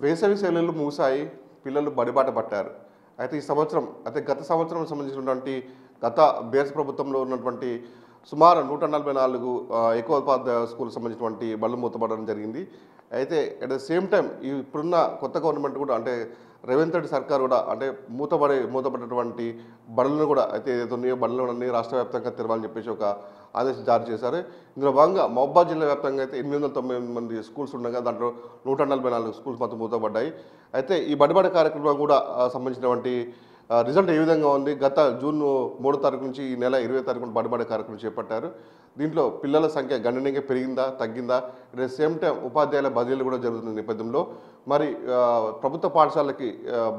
వేసవి సెలవులు ముగిశాయి. పిల్లలు బడిబాట పట్టారు. అయితే ఈ సంవత్సరం గత సంవత్సరం సంబంధించినటువంటి గత బీఆర్ఎస్ ప్రభుత్వంలో ఉన్నటువంటి సుమారు 144 ఏకోపాధ్యాయ స్కూల్కి సంబంధించినటువంటి బడులు మూతపడడం జరిగింది. అయితే అట్ ద సేమ్ టైం ఇప్పుడున్న కొత్త గవర్నమెంట్ కూడా అంటే రేవంత్ రెడ్డి సర్కార్ కూడా అంటే మూతపడినటువంటి బడులను కూడా అయితే ఏదైతే ఉన్నాయో బడులన్నీ రాష్ట్ర వ్యాప్తంగా తెరవాలని చెప్పేసి ఒక ఆదేశం జారీ చేశారు. ఇందులో భాగంగా మహబూబాబాద్ జిల్లా వ్యాప్తంగా అయితే 898 మంది స్కూల్స్ ఉండగా దాంట్లో 144 స్కూల్స్ మొత్తం మూతపడ్డాయి. అయితే ఈ బడిబాట కార్యక్రమం కూడా సంబంధించినటువంటి రిజల్ట్ ఏ విధంగా ఉంది? గత జూన్ 3 తారీఖు నుంచి ఈ నెల 20 తారీఖున బడిబాట కార్యక్రమం చేపట్టారు. దీంట్లో పిల్లల సంఖ్య గణనీయంగా పెరిగిందా, తగ్గిందా? అట్ ద సేమ్ టైం ఉపాధ్యాయుల బదిలీలు కూడా జరుగుతున్న నేపథ్యంలో మరి ప్రభుత్వ పాఠశాలకి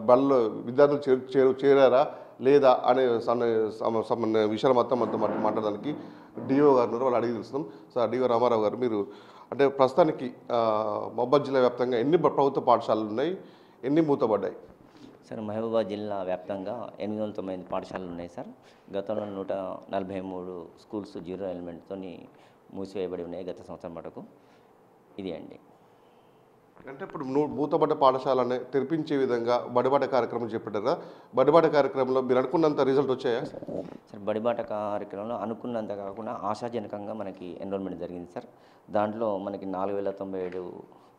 బడులు విద్యార్థులు చేరారా లేదా అనే విషయాలు మొత్తం మాట్లాడడానికి డిఓ గారు వాళ్ళు అడిగి తెలుస్తున్నాం. సార్, డిఓ రామారావు గారు, మీరు అంటే ప్రస్తుతానికి మహబూబాబాద్ జిల్లా వ్యాప్తంగా ఎన్ని ప్రభుత్వ పాఠశాలలు ఉన్నాయి, ఎన్ని మూతపడ్డాయి? సార్, మహబూబాబాద్ జిల్లా వ్యాప్తంగా 809 పాఠశాలలు ఉన్నాయి సార్. గతంలో 143 స్కూల్స్ జీరో ఎలిమెంట్తో మూసివేయబడి ఉన్నాయి గత సంవత్సరం మటుకు. ఇది అండి. అంటే ఇప్పుడు మూతపడ్డ పాఠశాలని తెరిపించే విధంగా బడిబాట కార్యక్రమం చేపట్టారా? బడిబాట కార్యక్రమంలో మీరు అనుకున్నంత రిజల్ట్ వచ్చాయా? సార్, బడిబాట కార్యక్రమంలో అనుకున్నంత కాకుండా ఆశాజనకంగా మనకి ఎన్రోల్మెంట్ జరిగింది సార్. దాంట్లో మనకి 4097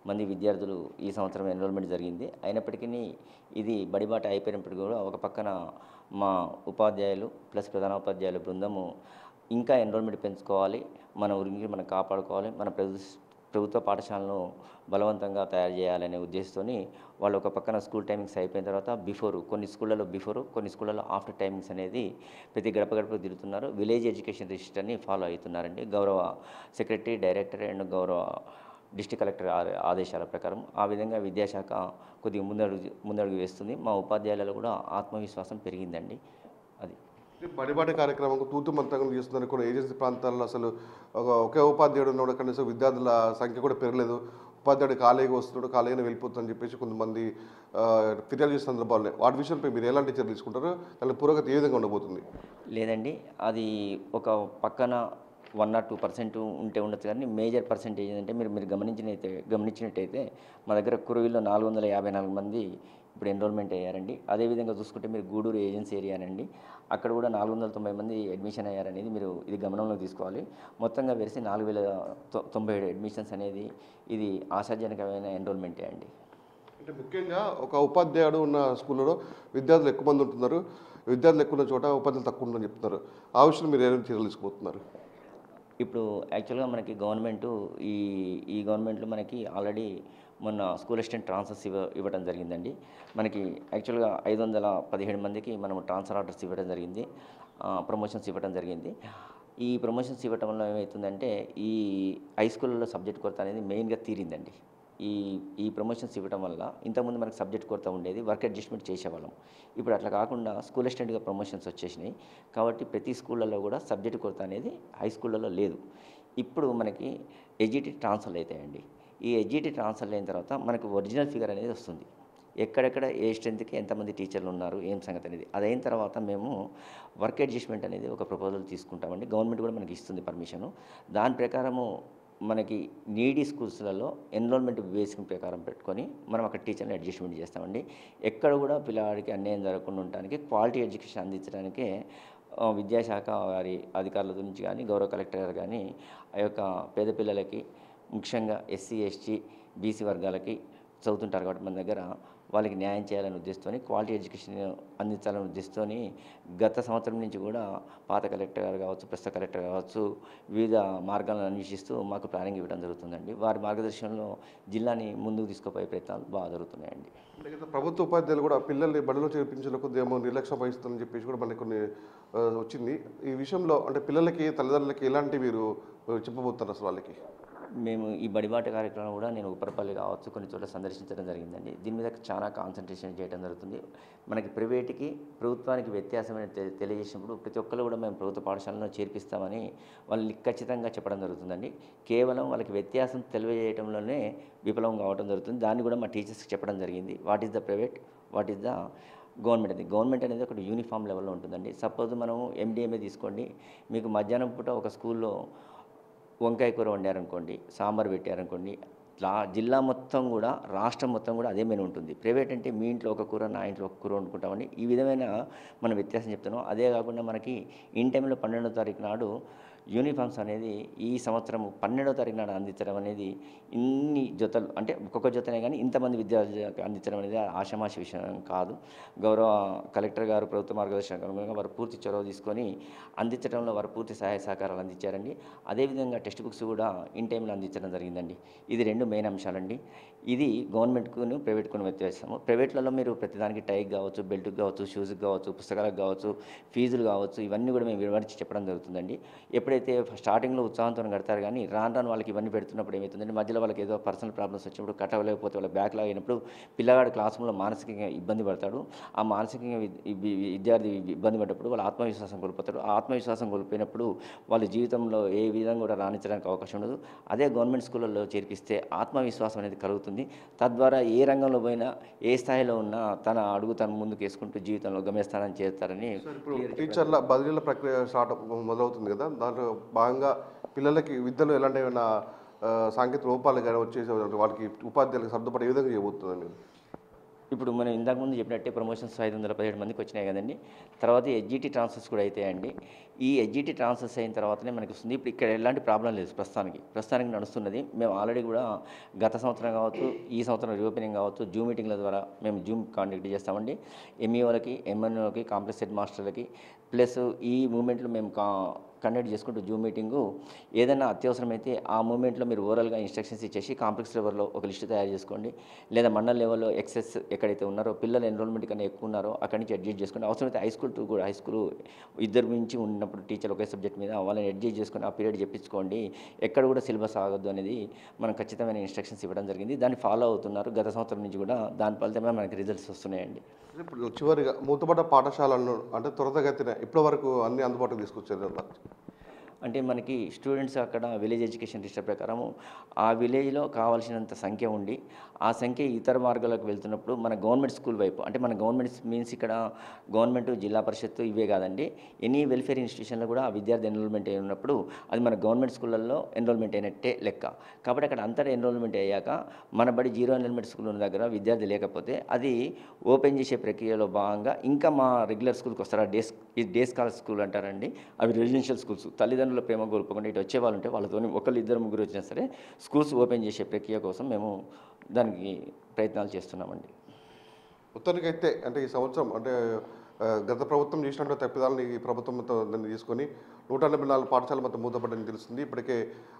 మంది విద్యార్థులు ఈ సంవత్సరం ఎన్రోల్మెంట్ జరిగింది. అయినప్పటికీ ఇది బడిబాట అయిపోయినప్పటికీ కూడా ఒక పక్కన మా ఉపాధ్యాయులు ప్లస్ ప్రధానోపాధ్యాయుల బృందము ఇంకా ఎన్రోల్మెంట్ పెంచుకోవాలి, మన ఊరికి మనం కాపాడుకోవాలి, మన ప్రభుత్వ పాఠశాలను బలవంతంగా తయారు చేయాలనే ఉద్దేశంతో వాళ్ళు ఒక పక్కన స్కూల్ టైమింగ్స్ అయిపోయిన తర్వాత కొన్ని స్కూళ్ళలో ఆఫ్టర్ టైమింగ్స్ అనేది ప్రతి గడప తిరుగుతున్నారు. విలేజ్ ఎడ్యుకేషన్ రిజిస్టర్ని ఫాలో అవుతున్నారండి. గౌరవ సెక్రటరీ, డైరెక్టర్ అండ్ గౌరవ డిస్ట్రిక్ట్ కలెక్టర్ ఆదేశాల ప్రకారం ఆ విధంగా విద్యాశాఖ కొద్దిగా ముందడుగు వేస్తుంది. మా ఉపాధ్యాయులలో కూడా ఆత్మవిశ్వాసం పెరిగిందండి. అది బడిబాట కార్యక్రమం తూతుమంతంగా చేస్తున్నారు. కొన్ని ఏజెన్సీ ప్రాంతాల్లో అసలు ఒకే ఉపాధ్యాయుడు ఉన్నాడు, కనీసం విద్యార్థుల సంఖ్య కూడా పెరగలేదు. ఉపాధ్యాయుడు ఖాళీగా వస్తున్నాడు, ఖాళీగానే వెళ్ళిపోతుందని చెప్పేసి కొంతమంది ఫిర్యాదు చేసే సందర్భాలు. వాటి విషయంపై మీరు ఎలాంటి చర్యలు తీసుకుంటారు? దాని పురోగతి ఏ విధంగా ఉండబోతుంది? లేదండి, అది ఒక పక్కన 1 or 2% ఉంటే ఉండొచ్చు, కానీ మేజర్ పర్సెంటేజ్ ఏంటంటే మీరు గమనించినట్టయితే మా దగ్గర కురువిలో 454 మంది ఇప్పుడు ఎన్రోల్మెంట్ అయ్యారండి. అదేవిధంగా చూసుకుంటే మీరు గూడూరు ఏజెన్సీ ఏరియానండి, అక్కడ కూడా 490 మంది అడ్మిషన్ అయ్యారనేది మీరు ఇది గమనంలో తీసుకోవాలి. మొత్తంగా వెలిసి 4097 అడ్మిషన్స్ అనేది ఇది ఆశాజనకమైన ఎన్రోల్మెంటే అండి. అంటే ముఖ్యంగా ఒక ఉపాధ్యాయుడు ఉన్న స్కూల్లో విద్యార్థులు ఎక్కువ మంది ఉంటున్నారు, విద్యార్థులు ఎక్కువ ఉన్న చోట ఉపాధ్యాయులు తక్కువ ఉందని చెప్తున్నారు. ఆ విషయంలో మీరు ఏమైనా చర్యలు తీసుకుపోతున్నారు? ఇప్పుడు యాక్చువల్గా మనకి ఈ గవర్నమెంట్లో మనకి ఆల్రెడీ మొన్న స్కూల్ అసిస్టెంట్ ట్రాన్స్ఫర్స్ ఇవ్వడం జరిగిందండి. మనకి యాక్చువల్గా 517 మందికి మనం ట్రాన్స్ఫర్ ఆర్డర్స్ ఇవ్వడం జరిగింది, ప్రమోషన్స్ ఇవ్వడం జరిగింది. ఈ ప్రమోషన్స్ ఇవ్వడం వల్ల ఏమవుతుందంటే ఈ హై స్కూళ్ళలో సబ్జెక్ట్ కొరత అనేది మెయిన్గా తీరిందండి. ఈ ప్రమోషన్స్ ఇవ్వడం వల్ల ఇంతకుముందు మనకు సబ్జెక్ట్ కొరత ఉండేది, వర్క్ అడ్జస్ట్మెంట్ చేసేవాళ్ళం. ఇప్పుడు అట్లా కాకుండా స్కూల్ అసిస్టెంట్గా ప్రమోషన్స్ వచ్చేసినాయి. కాబట్టి ప్రతి స్కూళ్ళలో కూడా సబ్జెక్ట్ కొరత అనేది హై స్కూళ్ళలో లేదు. ఇప్పుడు మనకి ఎడ్జిటి ట్రాన్స్ఫర్లు అవుతాయండి. ఈ ఎడ్జిటి ట్రాన్స్ఫర్లు అయిన తర్వాత మనకు ఒరిజినల్ ఫిగర్ అనేది వస్తుంది, ఎక్కడెక్కడ ఏ స్ట్రెంత్కి ఎంతమంది టీచర్లు ఉన్నారు, ఏం సంగతి అనేది. అదైన తర్వాత మేము వర్క్ అడ్జస్ట్మెంట్ అనేది ఒక ప్రపోజల్ తీసుకుంటామండి. గవర్నమెంట్ కూడా మనకి ఇస్తుంది పర్మిషను. దాని ప్రకారము మనకి నీడీ స్కూల్స్లలో ఎన్రోల్మెంట్ బేసిక్ ప్రకారం పెట్టుకొని మనం అక్కడ టీచర్ని అడ్జస్ట్మెంట్ చేస్తామండి. ఎక్కడ కూడా పిల్లవాడికి అన్యాయం జరగకుండా ఉండడానికి, క్వాలిటీ ఎడ్యుకేషన్ అందించడానికే విద్యాశాఖ వారి అధికారుల నుంచి కానీ గౌరవ కలెక్టర్ గారు కానీ ఆ యొక్క పేద పిల్లలకి, ముఖ్యంగా ఎస్సీ, ఎస్టీ, బీసీ వర్గాలకి చదువుతుంటారు కాబట్టి మన దగ్గర వాళ్ళకి న్యాయం చేయాలని ఉద్దేశంతో, క్వాలిటీ ఎడ్యుకేషన్ అందించాలని ఉద్దేశంతో గత సంవత్సరం నుంచి కూడా పాత కలెక్టర్ గారు కావచ్చు, ప్రస్తుత కలెక్టర్ కావచ్చు, వివిధ మార్గాలను అన్వేషిస్తూ మాకు ప్లానింగ్ ఇవ్వడం జరుగుతుందండి. వారి మార్గదర్శనంలో జిల్లాని ముందుకు తీసుకుపోయే ప్రయత్నాలు బాగా జరుగుతున్నాయండి. ప్రభుత్వ ఉపాధ్యాయులు కూడా పిల్లల్ని బడిలో చేర్పించే కొద్దిగా నిర్లక్ష్యం వహిస్తుందని చెప్పేసి కూడా మనకి కొన్ని వచ్చింది. ఈ విషయంలో అంటే పిల్లలకి, తల్లిదండ్రులకి ఎలాంటి మీరు చెప్పబోతున్నారు అసలు వాళ్ళకి? మేము ఈ బడిబాట కార్యక్రమం కూడా నేను ఉప్పరపల్లి కావచ్చు కొన్ని చోట్ల సందర్శించడం జరిగిందండి. దీని మీద చాలా కాన్సన్ట్రేషన్ చేయడం జరుగుతుంది. మనకి ప్రైవేట్కి ప్రభుత్వానికి వ్యత్యాసమైన తెలియజేసినప్పుడు ప్రతి ఒక్కరు కూడా మేము ప్రభుత్వ పాఠశాలలో చేర్పిస్తామని వాళ్ళని ఖచ్చితంగా చెప్పడం జరుగుతుందండి. కేవలం వాళ్ళకి వ్యత్యాసం తెలియజేయడంలోనే విఫలం కావడం జరుగుతుంది. దాన్ని కూడా మా టీచర్స్కి చెప్పడం జరిగింది. What is the private, what is the government అనేది ఒక యూనిఫామ్ లెవెల్లో ఉంటుందండి. సపోజ్ మనం ఎండిఎంఏ తీసుకోండి, మీకు మధ్యాహ్నం పూట ఒక స్కూల్లో వంకాయ కూర వండారనుకోండి, సాంబార్ పెట్టారనుకోండి, జిల్లా మొత్తం కూడా రాష్ట్రం మొత్తం కూడా అదే మెనూ ఉంటుంది. ప్రైవేట్ అంటే మీ ఇంట్లో ఒక కూర, నా ఇంట్లో ఒక కూర వండుకుంటామండి. ఈ విధమైన మనం వ్యత్యాసం చెప్తున్నాం. అదే కాకుండా మనకి ఇన్ టైంలో 12వ తారీఖు నాడు యూనిఫామ్స్ అనేది ఈ సంవత్సరం 12వ తారీఖు నాడు అందించడం అనేది ఇన్ని జతలు అంటే ఒక్కొక్క జతనే కానీ ఇంతమంది విద్యార్థులకు అందించడం అనేది ఆషామాషి విషయం కాదు. గౌరవ కలెక్టర్ గారు ప్రభుత్వ మార్గదర్శనం అనుగుణంగా వారు పూర్తి చొరవ తీసుకొని అందించడంలో వారు పూర్తి సహాయ సహకారాలు అందించారండి. అదేవిధంగా టెక్స్ట్ బుక్స్ కూడా ఇన్ టైంలో అందించడం జరిగిందండి. ఇది 2 మెయిన్ అంశాలండి. ఇది గవర్నమెంట్కును ప్రైవేట్కును వ్యత్యాసము. ప్రైవేట్లలో మీరు ప్రతిదానికి టైకి కావచ్చు, బెల్ట్కి కావచ్చు, షూస్కి కావచ్చు, పుస్తకాలకు కావచ్చు, ఫీజులు కావచ్చు, ఇవన్నీ కూడా మేము వివరించి చెప్పడం జరుగుతుందండి. ఎప్పుడైతే స్టార్టింగ్లో ఉత్సాహంతో కడతారు కానీ రాను రాను వాళ్ళకి ఇవన్నీ పెడుతున్నప్పుడు ఏమవుతుందంటే మధ్యలో వాళ్ళకి ఏదో పర్సనల్ ప్రాబ్లమ్స్ వచ్చినప్పుడు కట్టవలేకపోతే వాళ్ళ బ్యాక్లాగ్ అయినప్పుడు పిల్లగాడు క్లాస్ రూమ్లో మానసికంగా ఇబ్బంది పడతాడు. ఆ మానసికంగా విద్యార్థి ఇబ్బంది పడ్డప్పుడు వాళ్ళ ఆత్మవిశ్వాసం కోల్పోతాడు. ఆ ఆత్మవిశ్వాసం కోల్పోయినప్పుడు వాళ్ళ జీవితంలో ఏ విధంగా కూడా రాణించడానికి అవకాశం ఉండదు. అదే గవర్నమెంట్ స్కూళ్ళల్లో చేర్పిస్తే ఆత్మవిశ్వాసం అనేది కలుగుతుంది. తద్వారా ఏ రంగంలో పోయినా ఏ స్థాయిలో ఉన్నా తన అడుగు తన ముందుకు వేసుకుంటూ జీవితంలో గమ్యస్థానం చేస్తారని. ఇప్పుడు టీచర్ల బదిలీల ప్రక్రియ స్టార్ట్ మొదలవుతుంది కదా, దాంట్లో భాగంగా పిల్లలకి విద్యలో ఎలాంటి ఏమైనా సాంకేతిక లోపాలు కానీ వచ్చేసి వాళ్ళకి ఉపాధ్యాయులకు సర్దుబాటు ఏ విధంగా చేయబోతుందండి? ఇప్పుడు మనం ఇందాక ముందు చెప్పినట్టే ప్రమోషన్స్ 517 మందికి వచ్చినాయి కదండి. తర్వాత ఎస్జిటి ట్రాన్స్ఫర్స్ కూడా అవుతాయండి. ఈ ఎస్జిటి ట్రాన్స్ఫర్స్ అయిన తర్వాతనే మనకి వస్తుంది. ఇప్పుడు ఇక్కడ ఎలాంటి ప్రాబ్లం లేదు ప్రస్తుతానికి నడుస్తున్నది. మేము ఆల్రెడీ కూడా గత సంవత్సరం కావచ్చు, ఈ సంవత్సరం రీఓపెనింగ్ కావచ్చు, జూమ్ మీటింగ్ల ద్వారా మేము జూమ్ కాంటాక్ట్ చేస్తామండి. ఎంఈఓలకి, ఎంఎన్ఓలకి, కాంప్లెక్స్ హెడ్ మాస్టర్లకి ప్లస్ ఈ మూమెంట్లో మేము కండక్ట్ చేసుకుంటూ జూమ్ మీటింగు ఏదైనా అత్యవసరమైతే ఆ మూమెంట్లో మీరు ఓవరాల్గా ఇన్స్ట్రక్షన్స్ ఇచ్చేసి కాంప్లెక్స్ లెవెల్లో ఒక లిస్టు తయారు చేసుకోండి. లేదా మండల్ లెవెల్లో ఎక్సెస్ ఎక్కడైతే ఉన్నారో పిల్లలు ఎన్రోల్మెంట్ కన్నా ఎక్కువ ఉన్నారో అక్కడి నుంచి అడ్జస్ట్ చేసుకోండి. అవసరమైతే హై స్కూల్ ఇద్దరు నుంచి ఉన్నప్పుడు టీచర్ ఒకే సబ్జెక్ట్ మీద వాళ్ళని అడ్జస్ట్ చేసుకొని ఆ పీరియడ్ చెప్పించుకోండి. ఎక్కడ కూడా సిలబస్ ఆగొద్దు అనేది మనం ఖచ్చితమైన ఇన్స్ట్రక్షన్స్ ఇవ్వడం జరిగింది. దాన్ని ఫాలో అవుతున్నారు. గత సంవత్సరం నుంచి కూడా దాని ఫలితమే మనకి రిజల్ట్స్ వస్తున్నాయండి. ఇప్పుడు చివరిగా మూతపడ్డ పాఠశాలను అంటే త్వరితగతిన ఇప్పటి వరకు అన్ని అందుబాటులోకి తీసుకొచ్చారు. అంటే మనకి స్టూడెంట్స్ అక్కడ విలేజ్ ఎడ్యుకేషన్ రిజిస్టర్ ప్రకారము ఆ విలేజ్లో కావాల్సినంత సంఖ్య ఉండి ఆ సంఖ్య ఇతర మార్గాలకు వెళ్తున్నప్పుడు మన గవర్నమెంట్ స్కూల్ వైపు అంటే మన గవర్నమెంట్ మీన్స్ ఇక్కడ గవర్నమెంట్, జిల్లా పరిషత్తు ఇవే కాదండి, ఎనీ వెల్ఫేర్ ఇన్స్టిట్యూషన్లో కూడా ఆ విద్యార్థి ఎన్రోల్మెంట్ అయి ఉన్నప్పుడు అది మన గవర్నమెంట్ స్కూళ్ళల్లో ఎన్రోల్మెంట్ అయినట్టే లెక్క. కాబట్టి అక్కడ అంతటా ఎన్రోల్మెంట్ అయ్యాక మన బడి జీరో ఎన్రోల్మెంట్ స్కూల్ ఉన్న దగ్గర విద్యార్థి లేకపోతే అది ఓపెన్ చేసే ప్రక్రియలో భాగంగా ఇంకా మా రెగ్యులర్ స్కూల్కి వస్తారు. డే స్కాలర్ స్కూల్ అంటారండి. అవి రెసిడెన్షియల్ స్కూల్స్. తల్లిదండ్రుల ప్రేమ కోల్పోకుండా ఇటు వచ్చే వాళ్ళు ఉంటే వాళ్ళతో ఒకళ్ళు ఇద్దరు ముగ్గురు వచ్చినా సరే స్కూల్స్ ఓపెన్ చేసే ప్రక్రియ కోసం మేము దానికి ప్రయత్నాలు చేస్తున్నామండి. మొత్తానికైతే అంటే ఈ సంవత్సరం అంటే గత ప్రభుత్వం చేసినట్టు తప్పిదాలని ఈ ప్రభుత్వం దాన్ని తీసుకొని 184 పాఠశాలలు మొత్తం మూతపడ్డని తెలుస్తుంది. ఇప్పటికే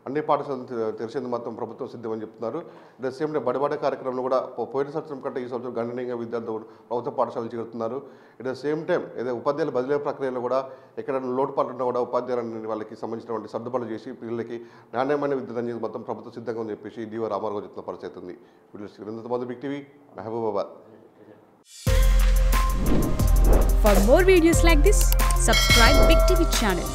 అన్ని పాఠశాలలు తెరిచేందుకు మొత్తం ప్రభుత్వం సిద్ధమని చెప్తున్నారు. అట్ ద సేమ్ డే బడిబాట కార్యక్రమంలో కూడా పోయిన సంవత్సరం కంటే ఈ సంవత్సరం గణనీయంగా విద్యార్థులు ప్రభుత్వ పాఠశాలలు చేరుతున్నారు. అట్ ద సేమ్ టైం ఏదో ఉపాధ్యాయుల బదిలీ ప్రక్రియలో కూడా ఎక్కడైనా లోటుపాట్లు ఉన్నా కూడా ఉపాధ్యాయులని వాళ్ళకి సంబంధించినటువంటి సర్దుబాటు చేసి పిల్లలకి నాణ్యమైన విద్యుత్ అందించి మొత్తం ప్రభుత్వం సిద్ధంగా అని చెప్పేసి డిఓ రామారావు చెప్తున్న పరిస్థితి ఉంది. Video big TV, Mahabubabad. For more videos like this, subscribe Big TV channel.